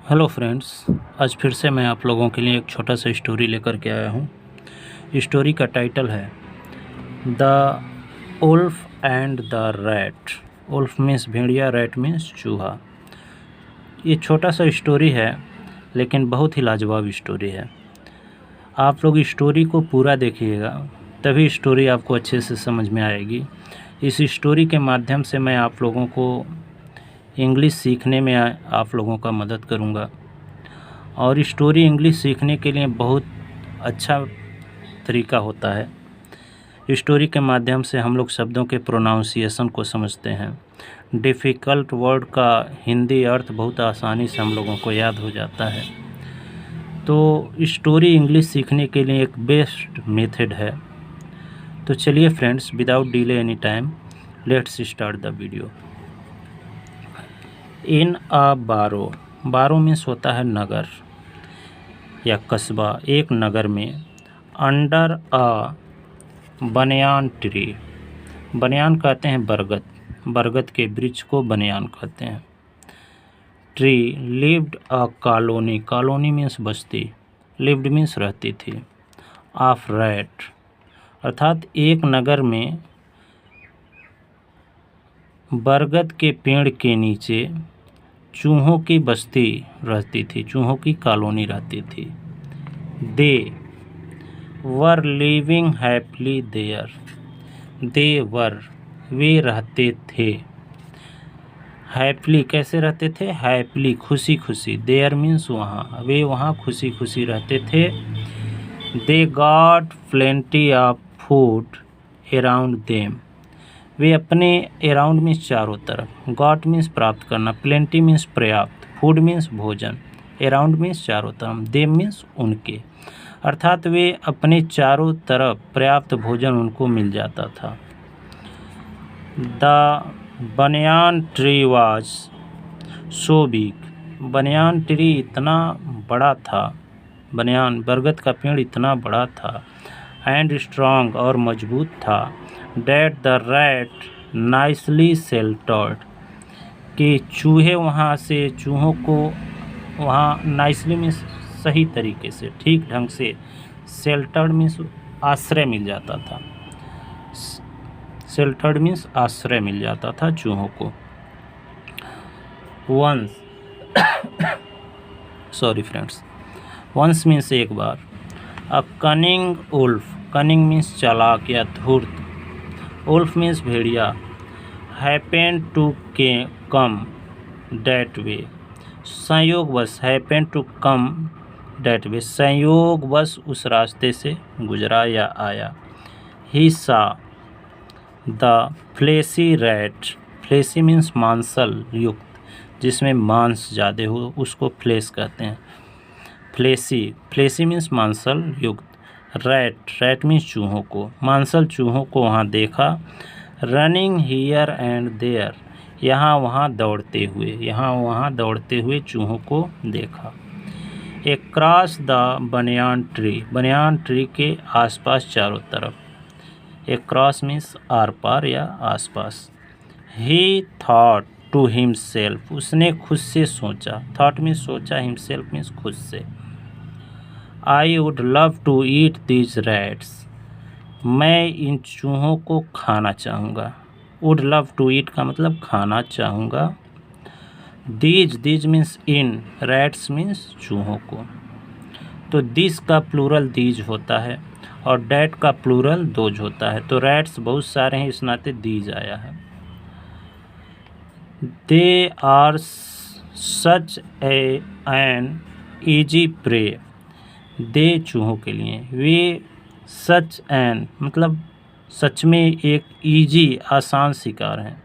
Hello friends, आज फिर से मैं आप लोगों के लिए एक छोटा सा स्टोरी लेकर के आया हूँ। स्टोरी का टाइटल है the wolf and the rat. Wolf means भेड़िया, रैट मीन्स चूहा। ये छोटा सा स्टोरी है लेकिन बहुत ही लाजवाब स्टोरी है। आप लोग स्टोरी को पूरा देखिएगा तभी स्टोरी आपको अच्छे से समझ में आएगी। इस स्टोरी के माध्यम से मैं आप लोगों को इंग्लिश सीखने में आप लोगों का मदद करूंगा। और स्टोरी इंग्लिश सीखने के लिए बहुत अच्छा तरीका होता है। स्टोरी के माध्यम से हम लोग शब्दों के प्रोनाउंसिएशन को समझते हैं। डिफ़िकल्ट वर्ड का हिंदी अर्थ बहुत आसानी से हम लोगों को याद हो जाता है। तो स्टोरी इंग्लिश सीखने के लिए एक बेस्ट मेथड है। तो चलिए friends, without delay any time, let's start the video. In a burrow, burrow means होता है नगर या कस्बा। एक नगर में अंडर अ बनियान ट्री, बनियान कहते हैं बरगद, बरगद के वृक्ष को बनियान कहते हैं। Tree lived a colony, colony means Basti, lived means रहती थी। ऑफ रैट अर्थात एक नगर में बरगद के पेड़ के नीचे चूहों की बस्ती रहती थी, चूहों की कॉलोनी रहती थी। दे वर लिविंग हैप्पीली देयर, दे वर वे रहते थे। हैप्पीली कैसे रहते थे? हैप्पीली खुशी खुशी, देयर मीन्स वहाँ, वे वहाँ खुशी खुशी रहते थे। They got plenty of food around them, वे अपने अराउंड मीन्स चारों तरफ, गॉट मीन्स प्राप्त करना, प्लेंटी मीन्स पर्याप्त, फूड मीन्स भोजन, अराउंड मीन्स चारों तरफ, देम मीन्स उनके, अर्थात वे अपने चारों तरफ पर्याप्त भोजन उनको मिल जाता था। The banyan tree was so big, banyan tree इतना बड़ा था, बनियान बरगद का पेड़ इतना बड़ा था। एंड स्ट्रॉन्ग और मजबूत था। That the rat nicely sheltered, कि चूहे वहाँ से, चूहों को वहाँ नाइसली मीन्स सही तरीके से, ठीक ढंग से, शेल्टर्ड मीन्स आश्रय मिल जाता था, शेल्टर्ड मीन्स आश्रय मिल जाता था चूहों को। Once sorry friends, once means एक बार। A cunning wolf, cunning means चालाक या धूर्त, उल्फ मीन्स भेड़िया। Happen to come that way, संयोगवश, happen to come that way, संयोगवश उस रास्ते से गुजरा या आया। He saw the fleshy rat, fleshy means मांसल युक्त, जिसमें मांस ज़्यादा हो उसको फ्लेस कहते हैं। फ्लेसी, फ्लेसी मीन्स मांसल युक्त। रैट, रैट मीन्स चूहों को, मांसल चूहों को वहाँ देखा। रनिंग हियर एंड देयर, यहाँ वहाँ दौड़ते हुए, यहाँ वहाँ दौड़ते हुए चूहों को देखा। Across the banyan tree, banyan tree के आसपास चारों तरफ। एक्रॉस मीन्स आर पार या आसपास। ही थॉट टू हिमसेल्फ, उसने खुद से सोचा, थॉट मीन्स सोचा, हिमसेल्फ मीन्स खुद से। I would love to eat these rats, मैं इन चूहों को खाना चाहूँगा। वुड लव टू ईट का मतलब खाना चाहूँगा। These, these means in, rats means चूहों को। तो दिस का प्लूरल दीज होता है और डैट का प्लूरल दोज होता है। तो रैट्स बहुत सारे हैं, इस नाते दीज आया है। They are such an easy prey, they चूहों के लिए, वे सच एन मतलब सच में एक ईजी आसान शिकार हैं,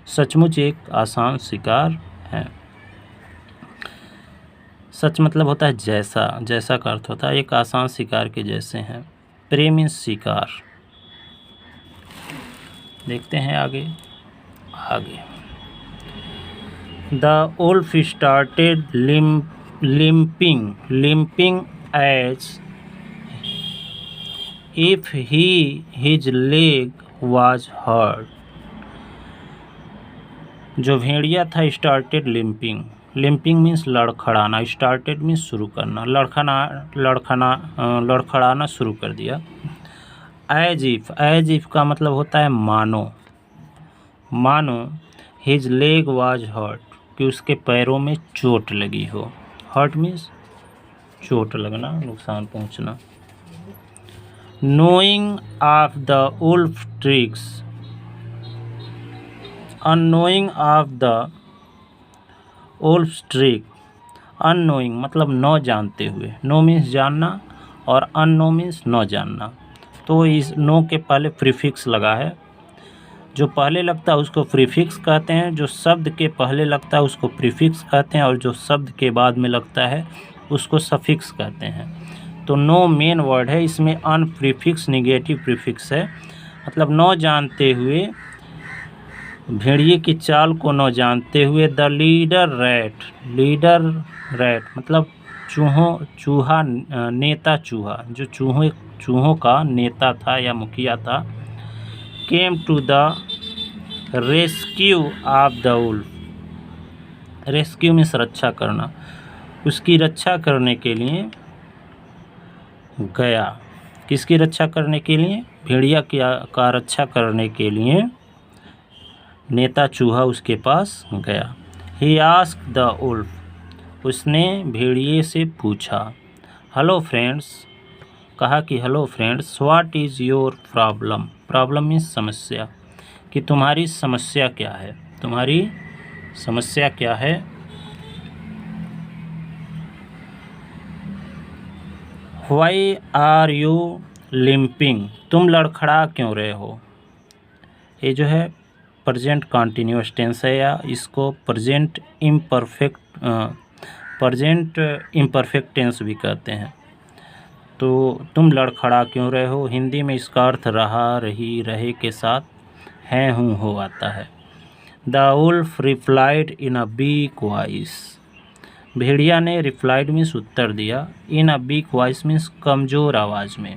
सचमुच एक आसान शिकार हैं। सच मतलब होता है जैसा, जैसा का अर्थ होता है एक आसान शिकार के जैसे हैं। प्रे मीन्स शिकार। देखते हैं आगे। The wolf started limping as if his leg was hurt, जो भेड़िया था स्टार्टेड लिम्पिंग, लिम्पिंग मीन्स लड़खड़ाना, स्टार्टेड मीन्स शुरू करना, लड़खड़ाना शुरू कर दिया। एज इफ का मतलब होता है मानो हिज लेग वाज हर्ट, कि उसके पैरों में चोट लगी हो। हर्ट मीन्स चोट लगना, नुकसान पहुंचना। Knowing of the wolf tricks, unknowing of the wolf trick, unknowing मतलब न जानते हुए, नो मीन्स जानना और अननो मीन्स न जानना। तो इस नो के पहले प्रीफिक्स लगा है, जो पहले लगता है उसको प्रीफिक्स कहते हैं, जो शब्द के पहले लगता है उसको प्रीफिक्स कहते हैं, और जो शब्द के बाद में लगता है उसको सफिक्स कहते हैं। तो नो मेन वर्ड है, इसमें अन प्रीफिक्स नेगेटिव प्रीफिक्स है, मतलब न जानते हुए, भेड़िए की चाल को न जानते हुए। द लीडर रैट मतलब चूहा, नेता चूहा, जो चूहों का नेता था या मुखिया था। Came to the rescue of the wolf, rescue में रक्षा करना, उसकी रक्षा करने के लिए गया। किसकी रक्षा करने के लिए? भेड़िया का रक्षा करने के लिए नेता चूहा उसके पास गया। ही आस्क्ड द वुल्फ, उसने भेड़िए से पूछा। हेलो फ्रेंड्स, कहा कि hello friends, what is your problem, problem means समस्या, कि तुम्हारी समस्या क्या है, तुम्हारी समस्या क्या है। व्हाई आर यू लिम्पिंग, तुम लड़खड़ा क्यों रहे हो। ये जो है प्रेजेंट कॉन्टिन्यूअस टेंस है, या इसको प्रेजेंट इम्परफेक्ट टेंस भी कहते हैं। तो तुम लड़खड़ा क्यों रहे हो, हिंदी में इसका अर्थ रहा, रही, रहे के साथ है, हूँ, हो आता है। The wolf replied in a weak voice, भेड़िया ने रिप्लाइड मीन्स उत्तर दिया, in a weak voice means कमज़ोर आवाज़ में।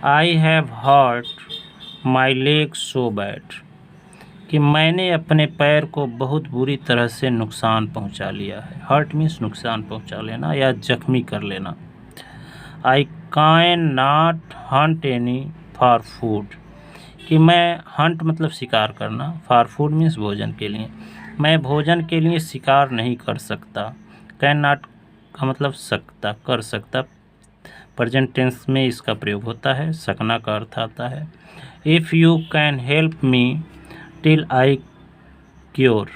I have hurt my leg so bad, कि मैंने अपने पैर को बहुत बुरी तरह से नुकसान पहुंचा लिया है। हर्ट मीन्स नुकसान पहुंचा लेना या जख्मी कर लेना। I can not Hunt any for food, कि मैं हंट मतलब शिकार करना, फॉर फूड मीन्स भोजन के लिए, मैं भोजन के लिए शिकार नहीं कर सकता। कैन नॉट का मतलब सकता, कर सकता, प्रेजेंट टेंस में इसका प्रयोग होता है, सकना का अर्थ आता है। If you can help me till I cure,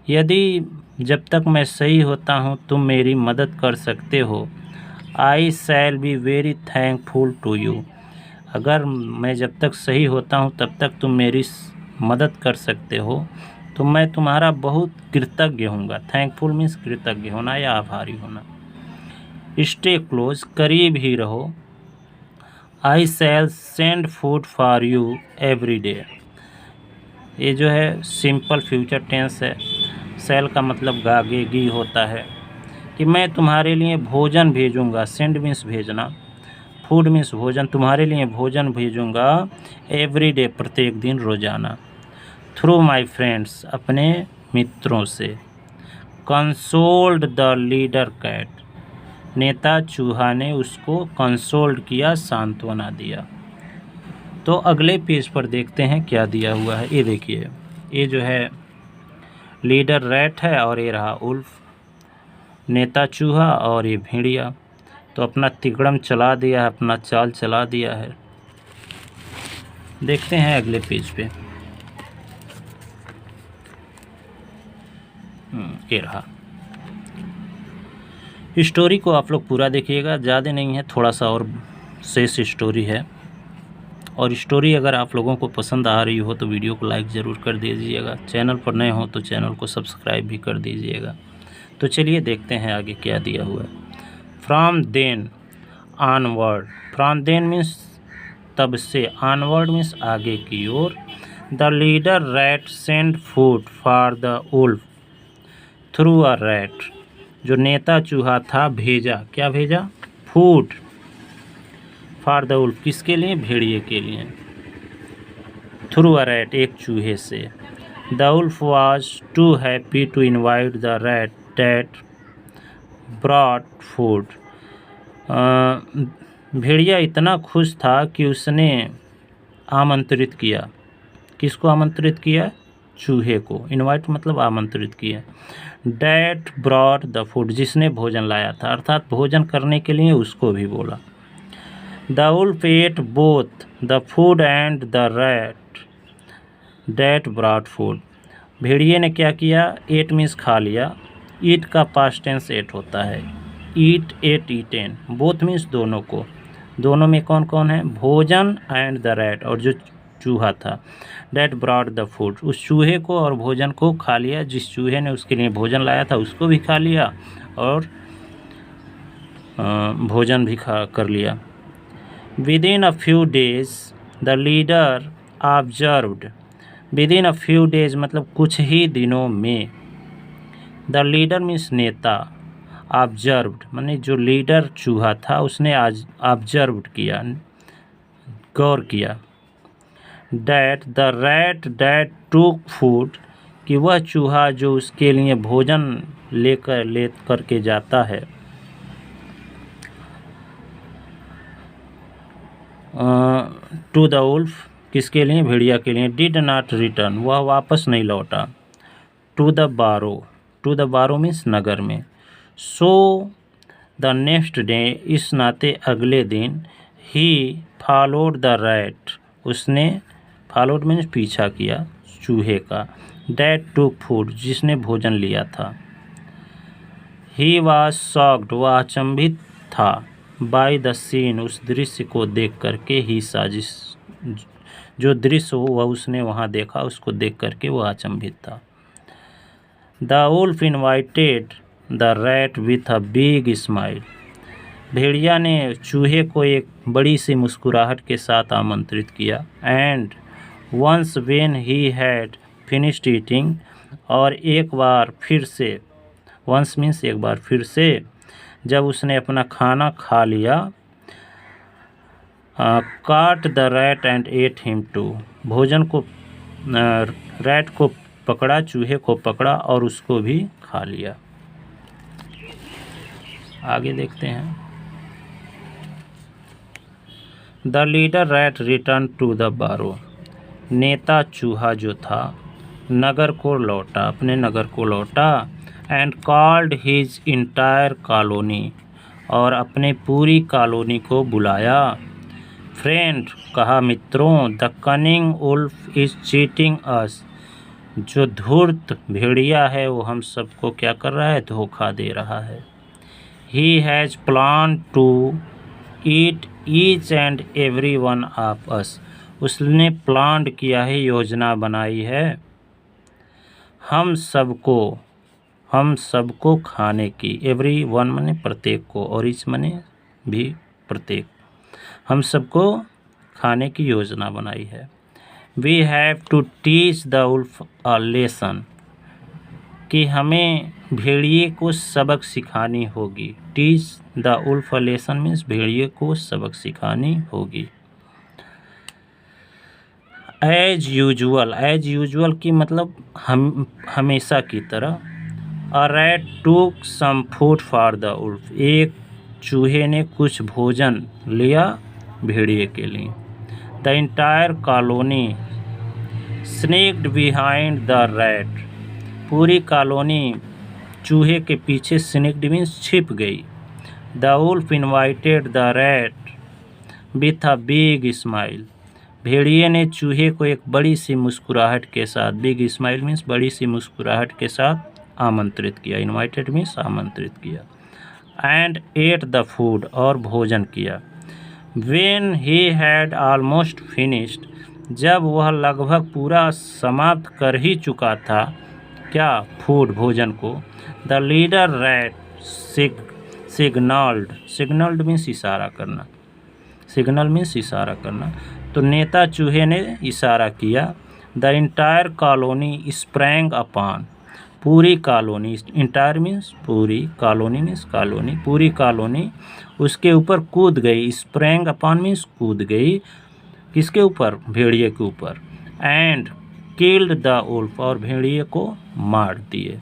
यदि जब तक मैं सही होता हूँ तुम मेरी मदद कर सकते हो। I shall be very thankful to you, अगर मैं जब तक सही होता हूँ तब तक तुम मेरी मदद कर सकते हो तो मैं तुम्हारा बहुत कृतज्ञ होऊंगा। थैंकफुल मीन्स कृतज्ञ होना या आभारी होना। स्टे क्लोज, करीब ही रहो। I shall send food for you every day, ये जो है सिंपल फ्यूचर टेंस है। शैल का मतलब गागेगी होता है, कि मैं तुम्हारे लिए भोजन भेजूंगा, सेंड मीन्स भेजना, फूड मीन्स भोजन, तुम्हारे लिए भोजन भेजूंगा एवरी डे प्रत्येक दिन, रोजाना। थ्रू माई फ्रेंड्स, अपने मित्रों से। कंसोल्ड द लीडर कैट, नेता चूहा ने उसको कंसोल्ड किया, सांत्वना दिया। तो अगले पेज पर देखते हैं क्या दिया हुआ है। ये देखिए, ये जो है लीडर रैट है और ये रहा उल्फ, नेता चूहा और ये भेड़िया। तो अपना तिकड़म चला दिया है, अपना चाल चला दिया है। देखते हैं अगले पेज पे। ये रहा। स्टोरी को आप लोग पूरा देखिएगा, ज़्यादा नहीं है, थोड़ा सा और शेष स्टोरी है। और स्टोरी अगर आप लोगों को पसंद आ रही हो तो वीडियो को लाइक ज़रूर कर दीजिएगा, चैनल पर नए हो तो चैनल को सब्सक्राइब भी कर दीजिएगा। तो चलिए देखते हैं आगे क्या दिया हुआ है। From then onward, from then means तब से, ऑनवर्ड मीन्स आगे की ओर। The leader rat send food for the wolf through a rat, जो नेता चूहा था भेजा, क्या भेजा? फूड फॉर द वुल्फ, किसके लिए? भेड़िए के लिए। थ्रू अ रैट, एक चूहे से। The wolf was too happy to invite the rat that brought food. भेड़िया इतना खुश था कि उसने आमंत्रित किया। किसको आमंत्रित किया? चूहे को। इनवाइट मतलब आमंत्रित किया। डैट ब्रॉट द फूड, जिसने भोजन लाया था, अर्थात भोजन करने के लिए उसको भी बोला। The wolf ate both the food and the rat that brought food. भेड़िए ने क्या किया? एट मीन्स खा लिया। ईट का पास्ट टेंस एट होता है। ईट, एट, ईटेन। बोथ मीन्स दोनों को। दोनों में कौन कौन है? भोजन एंड द रैट, और जो चूहा था। डैट ब्रॉट द फूड, उस चूहे को और भोजन को खा लिया। जिस चूहे ने उसके लिए भोजन लाया था उसको भी खा लिया और भोजन भी खा कर लिया। Within a few days the leader observed. Within a few days मतलब कुछ ही दिनों में। द लीडर मीन्स नेता। ऑब्जर्व्ड माने जो लीडर चूहा था उसने आज ऑब्जर्व्ड किया, गौर किया। डैट द रैट डैट टूक फूड, कि वह चूहा जो उसके लिए भोजन ले करके जाता है। टू द वुल्फ, किसके लिए? भेड़िया के लिए। डिड नॉट रिटर्न, वह वापस नहीं लौटा। टू द बारो, टू द बारो मीन्स नगर में। सो द नेक्स्ट डे, इस नाते अगले दिन। ही फॉलोड द रैट, उसने फॉलोड मीन्स पीछा किया चूहे का। डैट टूक फूड, जिसने भोजन लिया था। ही वॉज शॉक्ड, वह अचंभित था। बाय द सीन, उस दृश्य को देख करके। ही साजिश, जो दृश्य हो वह उसने वहाँ देखा, उसको देख करके वह अचंभित था। The wolf invited the rat with a big smile. भेड़िया ने चूहे को एक बड़ी सी मुस्कुराहट के साथ आमंत्रित किया। And once when he had finished eating, और एक बार फिर से। वंस मीन्स एक बार फिर से। जब उसने अपना खाना खा लिया। Caught the rat and ate him too, भोजन को रैट को पकड़ा, चूहे को पकड़ा और उसको भी खा लिया। आगे देखते हैं। The leader rat return to the burrow, नेता चूहा जो था नगर को लौटा, अपने नगर को लौटा। And called his entire colony, और अपने पूरी कॉलोनी को बुलाया। फ्रेंड, कहा मित्रों, the cunning wolf is cheating us, जो धूर्त भेड़िया है वो हम सबको क्या कर रहा है? धोखा दे रहा है। He has plan to eat each and every one of us, उसने प्लान किया है, योजना बनाई है हम सबको खाने की। एवरी वन माने प्रत्येक को, और ईच माने भी प्रत्येक। हम सबको खाने की योजना बनाई है। We have to teach the wolf a lesson, कि हमें भेड़िए को सबक सिखानी होगी। Teach the wolf a lesson means भेड़िए को सबक सिखानी होगी। एज यूजुअल की मतलब हमेशा की तरह। A rat took some food for the wolf, एक चूहे ने कुछ भोजन लिया भेड़िए के लिए। The entire colony sneaked behind the rat, पूरी कॉलोनी चूहे के पीछे स्नेक्ड मीन्स छिप गई। The wolf invited the rat with a big smile, भेड़िए ने चूहे को एक बड़ी सी मुस्कुराहट के साथ, बिग स्माइल मीन्स बड़ी सी मुस्कुराहट के साथ आमंत्रित किया। इन्वाइटेड मीन्स आमंत्रित किया। एंड एट द फूड, और भोजन किया। When he had almost finished, जब वह लगभग पूरा समाप्त कर ही चुका था, क्या? फूड, भोजन को। The leader rat signalled means इशारा करना। सिग्नल मीन्स इशारा करना। तो नेता चूहे ने इशारा किया। The entire colony sprang upon, पूरी कॉलोनी। इंटायर मीन्स पूरी, कॉलोनी मीन्स कॉलोनी, पूरी कॉलोनी उसके ऊपर कूद गई। स्प्रैंग अपॉन मीन्स कूद गई। किसके ऊपर? भेड़िए के ऊपर। एंड किल्ड द वुल्फ, और भेड़िए को मार दिए।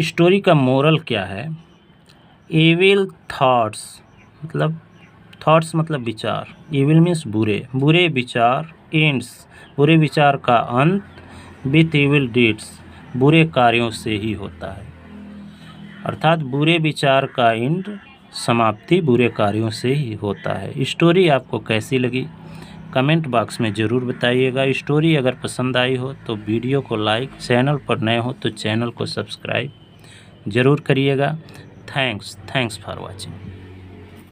स्टोरी का मोरल क्या है? एविल थॉट्स मतलब विचार, एविल मीन्स बुरे विचार, बुरे विचार का अंत विथ एविल डीड्स, बुरे कार्यों से ही होता है। अर्थात बुरे विचार का एंड, समाप्ति बुरे कार्यों से ही होता है। स्टोरी आपको कैसी लगी कमेंट बॉक्स में ज़रूर बताइएगा। स्टोरी अगर पसंद आई हो तो वीडियो को लाइक, चैनल पर नए हो तो चैनल को सब्सक्राइब ज़रूर करिएगा। Thanks for watching.